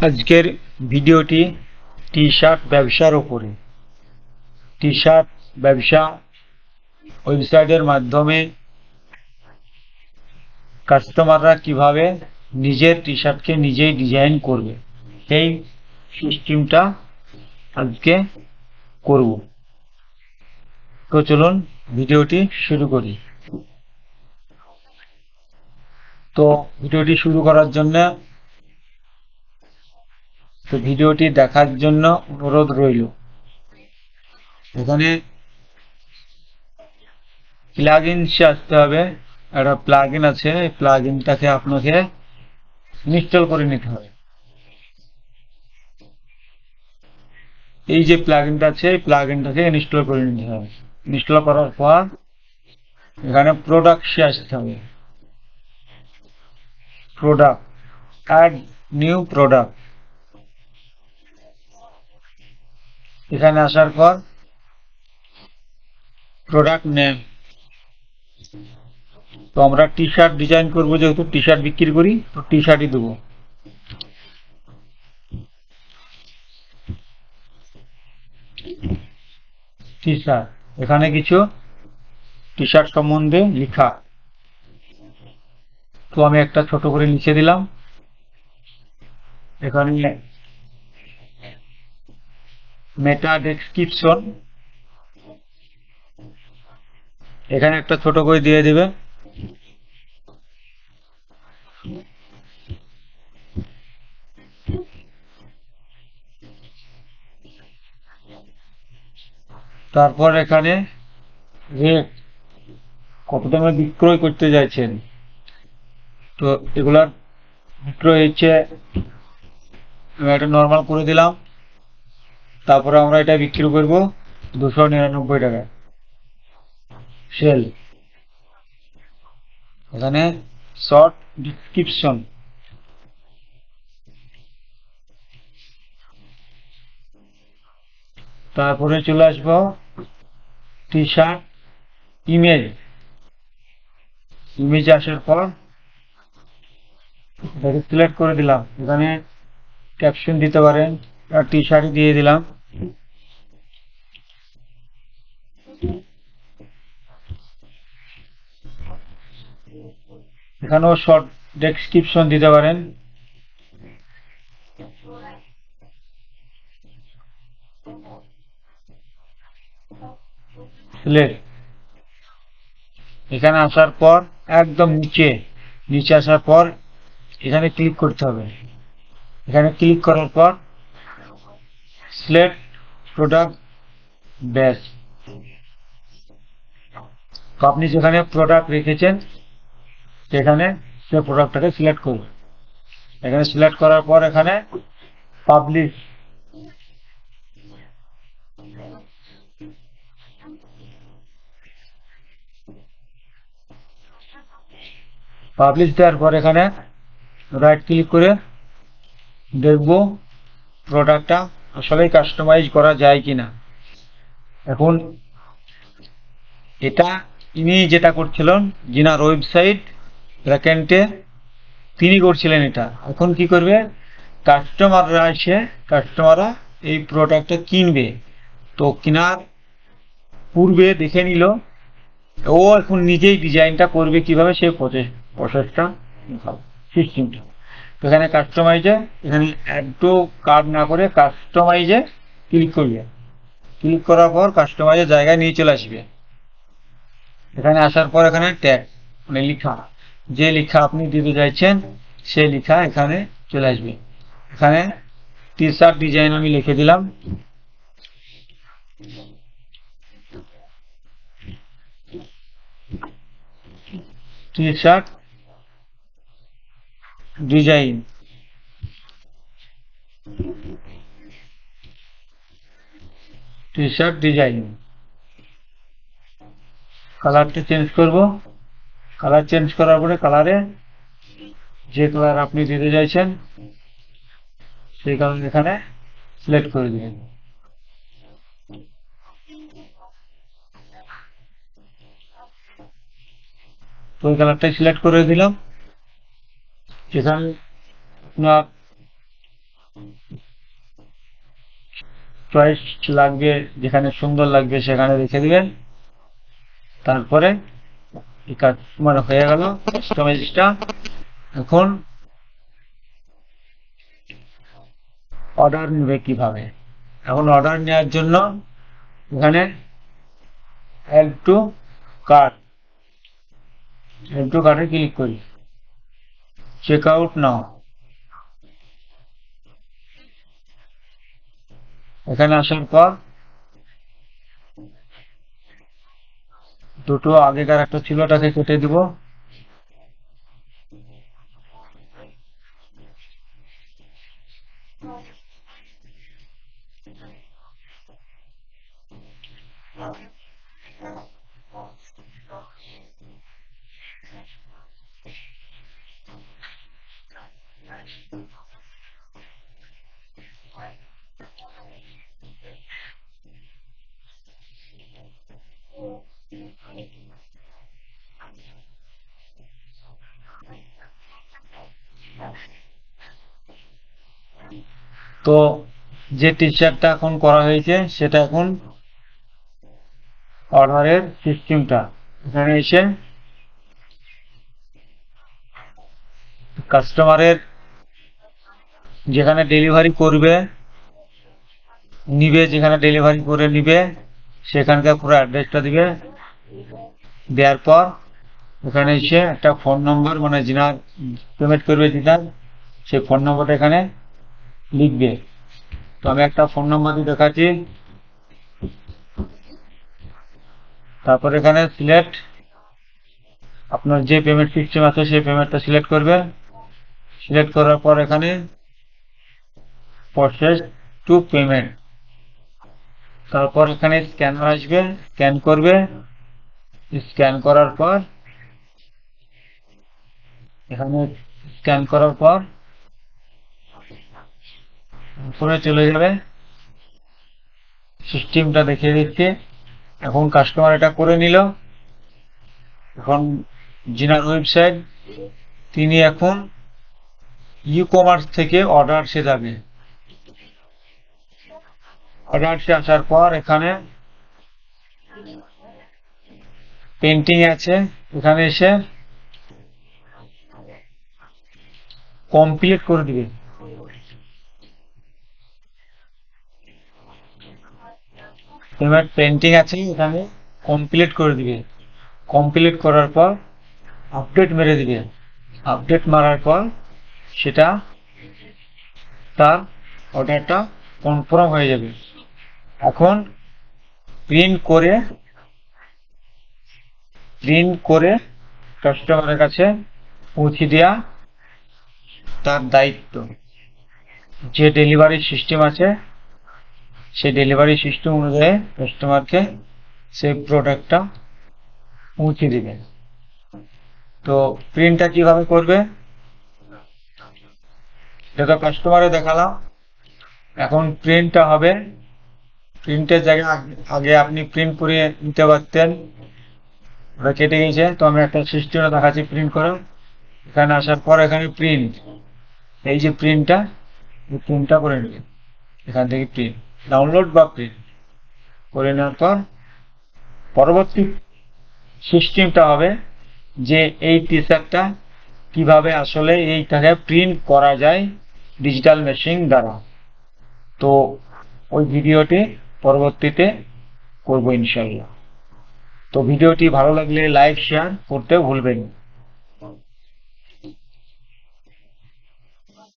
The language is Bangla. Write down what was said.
আজকের ভিডিওটি টি শার্ট ব্যবসার উপরে। টি শার্ট ব্যবসা ওয়েবসাইটের মাধ্যমে কাস্টমাররা কিভাবে নিজের টি শার্টকে নিজেই ডিজাইন করবে সেই সিস্টেমটা আজকে করব। তো চলুন ভিডিওটি শুরু করি। তো ভিডিওটি শুরু করার জন্য ভিডিওটি দেখার জন্য অনুরোধ রইল। এখানে প্লাগইনসে আসতে হবে। একটা প্লাগইন আছে, এই প্লাগইনটাকে আপনাকে ইনস্টল করে নিতে হবে। এই যে প্লাগইনটা আছে এই প্লাগইনটাকে ইনস্টল করে নিতে হবে। ইনস্টল করার পর এখানে প্রোডাক্টসে আসতে হবে। প্রোডাক্ট, অ্যাড নিউ প্রোডাক্ট, এখানে আসার পর প্রোডাক্ট নেম। তো আমরা টি শার্ট ডিজাইন করবো, যেহেতু টি শার্ট বিক্রি করি তো টি শার্টই দেবো। টি শার্ট, এখানে কিছু টি শার্ট সম্বন্ধে লেখা। তো আমি একটা ছোট করে লিখে দিলাম। এখানে মেটা ডেসক্রিপশন, এখানে একটা ছোট করে দিয়ে দিবে। তারপর এখানে রেট, কত দামে বিক্রয় করতে চাইছেন। তো এগুলার বিক্রয় হচ্ছে, আমি এটা নর্মাল করে দিলাম। তারপরে আমরা এটা বিক্রি করব 299 টাকায়। সেল, এখানে শর্ট ডিসক্রিপশন, তারপরে চলে আসবো টি শার্ট ইমেজ। ইমেজ আসার পর এটাকে সিলেক্ট করে দিলাম। এখানে ক্যাপশন দিতে পারেন, টি শার্ট দিয়ে দিলাম। এখানেও শর্ট ডেসক্রিপশন দিতে পারেন। সিলেক্ট, এখানে আসার পর একদম নিচে আসার পর এখানে ক্লিক করতে হবে। এখানে ক্লিক করার পর সিলেক্ট প্রোডাক্ট ব্যাচ। তো আপনি যেখানে প্রোডাক্ট রেখেছেন সেখানে সে প্রোডাক্টটাকে সিলেক্ট করবেন। এখানে সিলেক্ট করার পর এখানে পাবলিশ, দেওয়ার পর এখানে রাইট ক্লিক করে দেখব প্রোডাক্টটা আসলেই কাস্টমাইজ করা যায় কিনা। এখন এটা ইনি যেটা করছিলেন, যিনার ওয়েবসাইট ব্যাকএন্ডে তিনি করছিলেন এটা। এখন কি করবে, কাস্টমাররা এই প্রোডাক্টটা কিনবে। তো কেনার পূর্বে দেখে নিল, ও এখন নিজেই ডিজাইনটা করবে কিভাবে, সেই প্রসেসটা সিস্টেমটা। তো এখানে কাস্টমাইজে, এখানে অ্যাড টু কার্ড না করে কাস্টমাইজে ক্লিক করবে। ক্লিক করার পর কাস্টমাইজের জায়গায় নিয়ে চলে আসবে। এখানে আসার পর এখানে ট্যাগ মানে লেখা, যে লেখা আপনি দিতে চাইছেন সেই লেখা এখানে চলে আসবে। এখানে টি শার্ট ডিজাইন আমি লিখে দিলাম। T shirt design, T shirt design. কালারটা চেঞ্জ করব। কালার চেঞ্জ করার পরে কালারে যে কালার আপনি দিতে চাইছেন সেই কালার এখানে সিলেক্ট করে দিবেন। তো ওই কালারটাই সিলেক্ট করে দিলাম। এখানে আপনার চয়েস লাগবে, যেখানে সুন্দর লাগবে সেখানে রেখে দিবেন। তারপরে এই কাস্টমার হয়ে গেল কাস্টমাইজটা। এখন অর্ডার নেবে কিভাবে? এখন অর্ডার নেওয়ার জন্য এখানে add to cart, add to কার্টে ক্লিক করি। চেক আউট নাও, এখানে আসার পর দুটো আগেকার একটা ছিল ওটাকে কেটে দিব। তো যে টি শার্টটা এখন করা হয়েছে সেটা এখন অর্ডারের সিস্টেমটা এখানে এসে কাস্টমারের যেখানে ডেলিভারি করবে নিবে, যেখানে ডেলিভারি করে নিবে সেখানকার পুরো অ্যাড্রেসটা দিবে। দেওয়ার পর এখানে এসে একটা ফোন নম্বর, মানে যিনার পেমেন্ট করবে যিনার, সেই ফোন নম্বরটা এখানে লিখবে। তো আমি একটা ফোন নম্বর দিয়ে দেখাচ্ছি। তারপর এখানে সিলেক্ট আপনার যে পেমেন্ট সিস্টেম আছে সেই পেমেন্টটা সিলেক্ট করবে। সিলেক্ট করার পর এখানে প্রসেস টু পেমেন্ট, তারপর এখানে স্ক্যানার আসবে, স্ক্যান করবে। স্ক্যান করার পর এখানে স্ক্যান করার পর উপরে চলে যাবে। সিস্টেমটা দেখিয়ে দিচ্ছে। এখন কাস্টমার এটা করে নিল। এখন জিনার ওয়েবসাইট, তিনি এখন ই কমার্স থেকে অর্ডারসে যাবে। অর্ডারসে আসার পর এখানে পেন্টিং আছে, এখানে এসে কমপ্লিট করে দিবে। পেমেন্ট পেন্টিং আছে, এখানে কমপ্লিট করে দিবে। কমপ্লিট করার পর আপডেট মেরে দিবে। আপডেট মারার পর সেটা তার অর্ডারটা কনফার্ম হয়ে যাবে। এখন প্রিন্ট করে কাস্টমারের কাছে পৌঁছে দেওয়া তার দায়িত্ব। যে ডেলিভারি সিস্টেম আছে সেই ডেলিভারি সিস্টেম অনুযায়ী কাস্টমারকে সেই প্রোডাক্টটা পৌঁছে দিবে। তো প্রিন্টটা কিভাবে করবে এটা তো কাস্টমারে দেখালাম। এখন প্রিন্টটা হবে, প্রিন্টের জায়গায় আগে আপনি প্রিন্ট করে নিতে পারতেন, ওটা কেটে গেছে। তো আমি একটা সিস্টেমে দেখাচ্ছি প্রিন্ট করা। এখানে আসার পর এখানে প্রিন্ট, এই যে প্রিন্টটা, এই প্রিন্টটা করে নেবেন। এখান থেকে প্রিন্ট ডাউনলোড বা প্রিন্ট করে নেওয়ার পর পরবর্তী সিস্টেমটা হবে যে এই টি শার্টটা কিভাবে আসলে এইটাকে প্রিন্ট করা যায় ডিজিটাল মেশিন দ্বারা। তো ওই ভিডিওটি পরবর্তীতে করবো ইনশাল্লাহ। তো ভিডিওটি ভালো লাগলে লাইক শেয়ার করতে ভুলবেন না।